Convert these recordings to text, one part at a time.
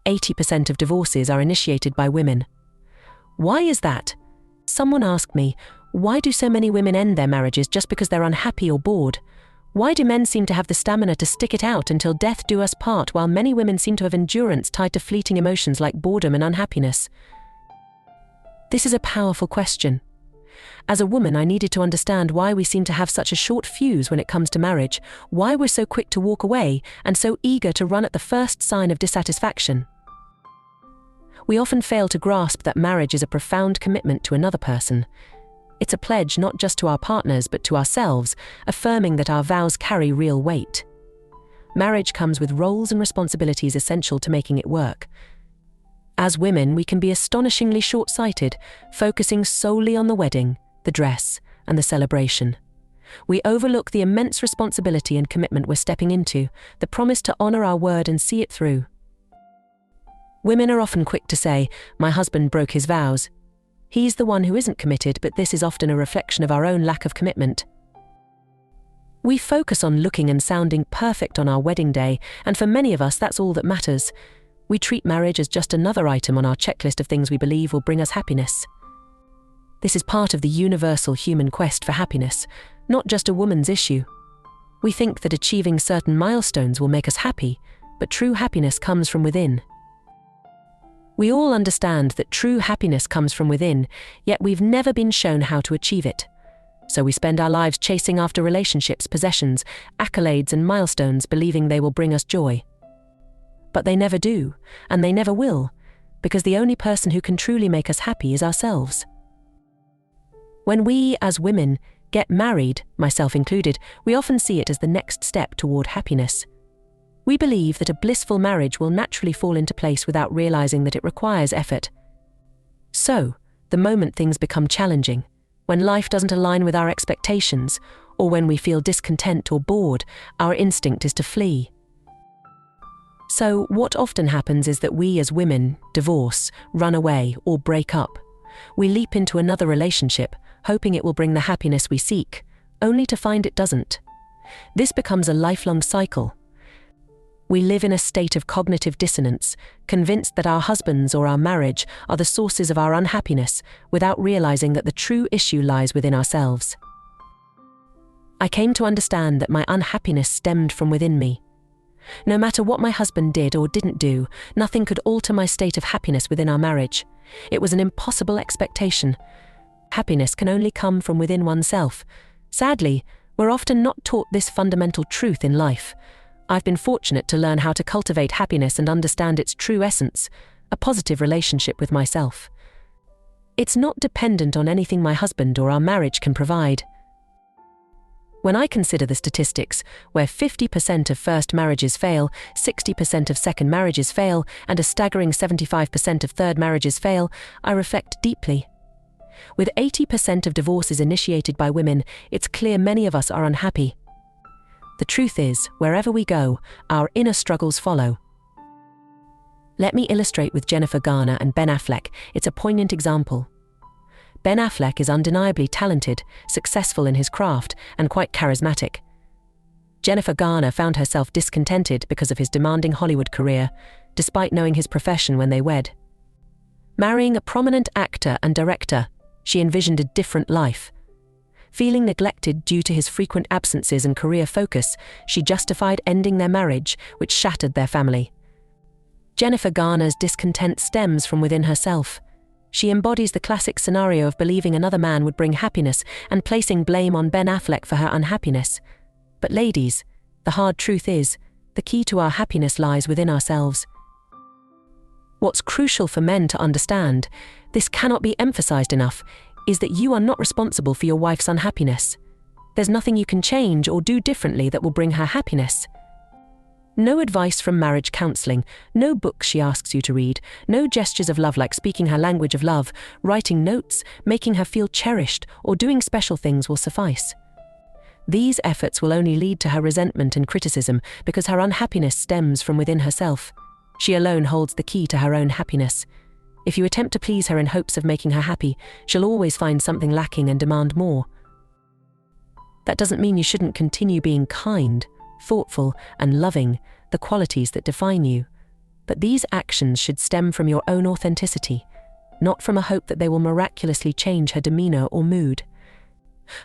80% of divorces are initiated by women. Why is that? Someone asked me, why do so many women end their marriages just because they're unhappy or bored? Why do men seem to have the stamina to stick it out until death do us part, while many women seem to have endurance tied to fleeting emotions like boredom and unhappiness? This is a powerful question. As a woman, I needed to understand why we seem to have such a short fuse when it comes to marriage, why we're so quick to walk away and so eager to run at the first sign of dissatisfaction. We often fail to grasp that marriage is a profound commitment to another person. It's a pledge not just to our partners but to ourselves, affirming that our vows carry real weight. Marriage comes with roles and responsibilities essential to making it work. As women, we can be astonishingly short-sighted, focusing solely on the wedding, the dress, and the celebration. We overlook the immense responsibility and commitment we're stepping into, the promise to honor our word and see it through. Women are often quick to say, "My husband broke his vows." He's the one who isn't committed, but this is often a reflection of our own lack of commitment. We focus on looking and sounding perfect on our wedding day, and for many of us, that's all that matters. We treat marriage as just another item on our checklist of things we believe will bring us happiness. This is part of the universal human quest for happiness, not just a woman's issue. We think that achieving certain milestones will make us happy, but true happiness comes from within. We all understand that true happiness comes from within, yet we've never been shown how to achieve it. So we spend our lives chasing after relationships, possessions, accolades, and milestones, believing they will bring us joy. But they never do, and they never will, because the only person who can truly make us happy is ourselves. When we, as women, get married, myself included, we often see it as the next step toward happiness. We believe that a blissful marriage will naturally fall into place without realizing that it requires effort. So, the moment things become challenging, when life doesn't align with our expectations, or when we feel discontent or bored, our instinct is to flee. So, what often happens is that we as women divorce, run away, or break up. We leap into another relationship, hoping it will bring the happiness we seek, only to find it doesn't. This becomes a lifelong cycle. We live in a state of cognitive dissonance, convinced that our husbands or our marriage are the sources of our unhappiness, without realizing that the true issue lies within ourselves. I came to understand that my unhappiness stemmed from within me. No matter what my husband did or didn't do, nothing could alter my state of happiness within our marriage. It was an impossible expectation. Happiness can only come from within oneself. Sadly, we're often not taught this fundamental truth in life. I've been fortunate to learn how to cultivate happiness and understand its true essence, a positive relationship with myself. It's not dependent on anything my husband or our marriage can provide. When I consider the statistics, where 50% of first marriages fail, 60% of second marriages fail, and a staggering 75% of third marriages fail, I reflect deeply. With 80% of divorces initiated by women, it's clear many of us are unhappy. The truth is, wherever we go, our inner struggles follow. Let me illustrate with Jennifer Garner and Ben Affleck. It's a poignant example. Ben Affleck is undeniably talented, successful in his craft, and quite charismatic. Jennifer Garner found herself discontented because of his demanding Hollywood career, despite knowing his profession when they wed. Marrying a prominent actor and director, she envisioned a different life. Feeling neglected due to his frequent absences and career focus, she justified ending their marriage, which shattered their family. Jennifer Garner's discontent stems from within herself. She embodies the classic scenario of believing another man would bring happiness and placing blame on Ben Affleck for her unhappiness. But ladies, the hard truth is, the key to our happiness lies within ourselves. What's crucial for men to understand, this cannot be emphasized enough, is that you are not responsible for your wife's unhappiness. There's nothing you can change or do differently that will bring her happiness. No advice from marriage counseling, no books she asks you to read, no gestures of love like speaking her language of love, writing notes, making her feel cherished, or doing special things will suffice. These efforts will only lead to her resentment and criticism because her unhappiness stems from within herself. She alone holds the key to her own happiness. If you attempt to please her in hopes of making her happy, she'll always find something lacking and demand more. That doesn't mean you shouldn't continue being kind, thoughtful, and loving, the qualities that define you. But these actions should stem from your own authenticity, not from a hope that they will miraculously change her demeanor or mood.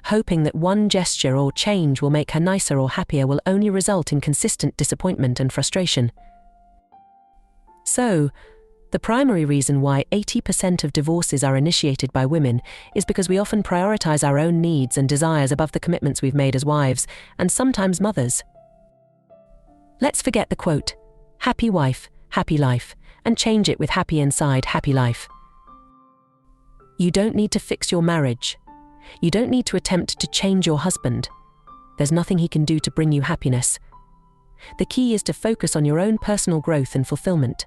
Hoping that one gesture or change will make her nicer or happier will only result in consistent disappointment and frustration. So, the primary reason why 80% of divorces are initiated by women is because we often prioritize our own needs and desires above the commitments we've made as wives, and sometimes mothers. Let's forget the quote, "happy wife, happy life," and change it with "happy inside, happy life." You don't need to fix your marriage. You don't need to attempt to change your husband. There's nothing he can do to bring you happiness. The key is to focus on your own personal growth and fulfillment.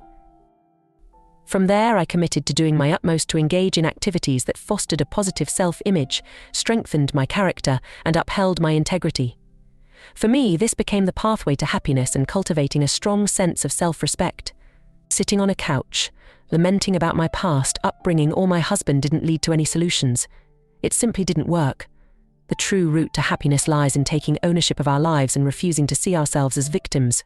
From there, I committed to doing my utmost to engage in activities that fostered a positive self-image, strengthened my character, and upheld my integrity. For me, this became the pathway to happiness and cultivating a strong sense of self-respect. Sitting on a couch, lamenting about my past upbringing or my husband didn't lead to any solutions. It simply didn't work. The true route to happiness lies in taking ownership of our lives and refusing to see ourselves as victims.